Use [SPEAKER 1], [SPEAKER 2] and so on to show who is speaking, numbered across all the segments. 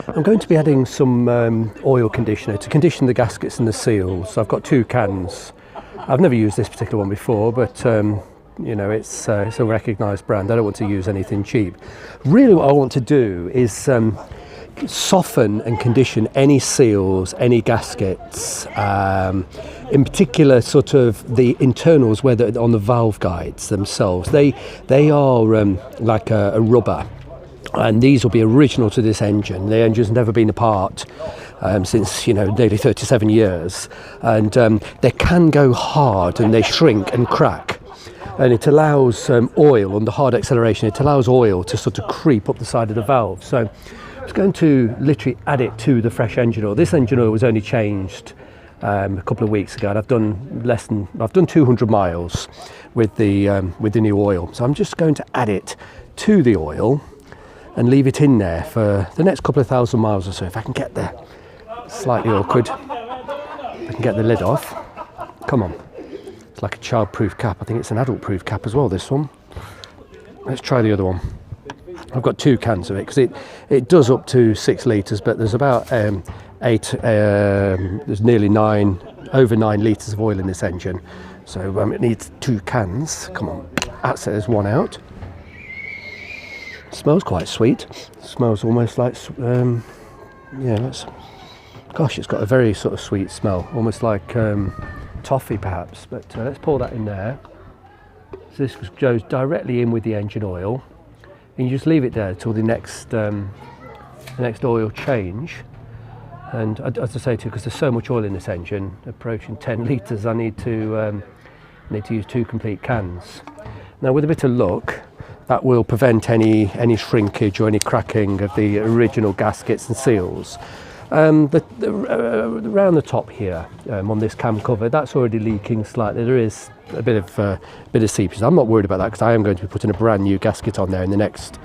[SPEAKER 1] I'm going to be adding some oil conditioner to condition the gaskets and the seals. So I've got 2 cans. I've never used this particular one before, but you know, it's a recognised brand. I don't want to use anything cheap. Really what I want to do is soften and condition any seals, any gaskets, in particular sort of the internals where on the valve guides themselves. They are like a rubber, and these will be original to this engine. The engine's never been apart since, you know, nearly 37 years, and they can go hard and they shrink and crack. And it allows oil, on the hard acceleration, it allows oil to sort of creep up the side of the valve. So I was going to literally add it to the fresh engine oil. This engine oil was only changed a couple of weeks ago, and I've done 200 miles with the new oil. So I'm just going to add it to the oil and leave it in there for the next couple of thousand miles or so. If I can get there, slightly awkward. I can get the lid off. Come on. It's like a child-proof cap. I think it's an adult-proof cap as well, this one. Let's try the other one. I've got 2 cans of it because it does up to 6 litres, but there's about there's nearly over 9 litres of oil in this engine. So it needs 2 cans. Come on, there's one out. Smells quite sweet. Smells almost like, gosh, it's got a very sort of sweet smell, almost like toffee perhaps, but let's pour that in there. So this goes directly in with the engine oil, and you just leave it there till the next oil change. And as I say too, because there's so much oil in this engine, approaching 10 litres, I need to use 2 complete cans. Now with a bit of luck, that will prevent any shrinkage or any cracking of the original gaskets and seals. Around the top here, on this cam cover, that's already leaking slightly. There is a bit of seepage. I'm not worried about that because I am going to be putting a brand new gasket on there in the next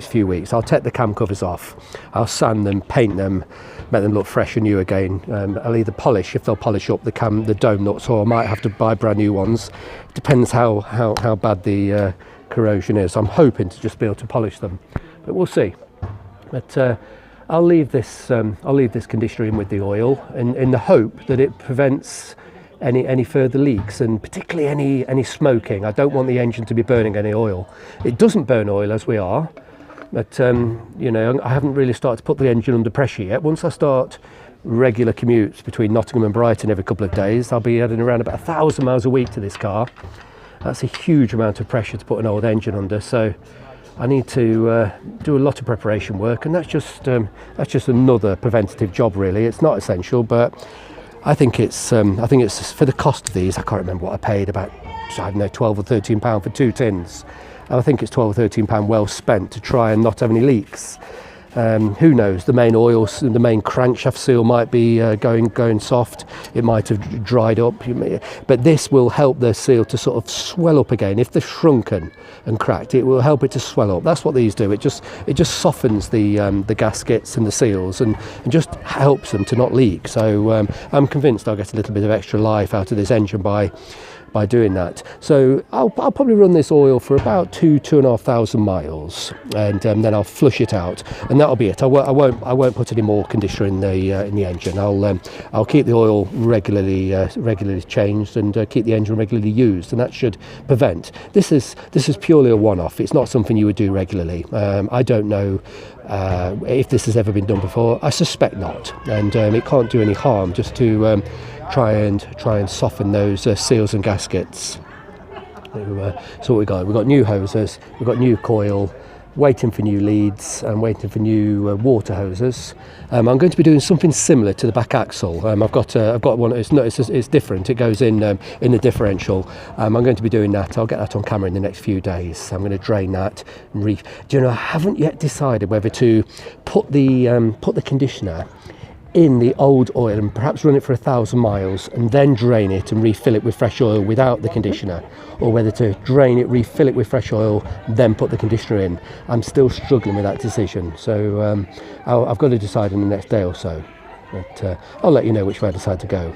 [SPEAKER 1] few weeks. I'll take the cam covers off. I'll sand them, paint them, make them look fresh and new again. I'll either polish, if they'll polish up the dome nuts, or I might have to buy brand new ones. Depends how bad the corrosion is. I'm hoping to just be able to polish them, but we'll see. But I'll leave this conditioner in with the oil in the hope that it prevents any further leaks, and particularly any smoking. I don't want the engine to be burning any oil. It doesn't burn oil as we are, but you know, I haven't really started to put the engine under pressure yet. Once I start regular commutes between Nottingham and Brighton every couple of days, I'll be adding around about 1,000 miles a week to this car. That's a huge amount of pressure to put an old engine under, so I need to do a lot of preparation work, and that's just another preventative job really. It's not essential, but I think it's for the cost of these. I can't remember what I paid, about, I don't know, £12 or £13 for 2 tins. And I think it's £12 or £13 well spent to try and not have any leaks. Who knows, the main oil, the main crankshaft seal might be going soft. It might have dried up, but this will help the seal to sort of swell up again. If they're shrunken and cracked, it will help it to swell up. That's what these do. It just softens the gaskets and the seals and just helps them to not leak. So I'm convinced I'll get a little bit of extra life out of this engine by doing that. So I'll probably run this oil for about 2,500 miles, and then I'll flush it out, and that'll be it. I won't put any more conditioner in the engine. I'll keep the oil regularly changed and keep the engine regularly used, and that should prevent. This is purely a one-off. It's not something you would do regularly. I don't know if this has ever been done before. I suspect not, and it can't do any harm just to try and soften those seals and gaskets. So we've got new hoses, we've got new coil, waiting for new leads and waiting for new water hoses. I'm going to be doing something similar to the back axle. I've got one. It's different. It goes in the differential. I'm going to be doing that. I'll get that on camera in the next few days. I'm going to drain that. Do you know, I haven't yet decided whether to put the conditioner in the old oil and perhaps run it for 1,000 miles and then drain it and refill it with fresh oil without the conditioner, or whether to drain it, refill it with fresh oil, then put the conditioner in. I'm still struggling with that decision, so I've got to decide in the next day or so, but I'll let you know which way I decide to go.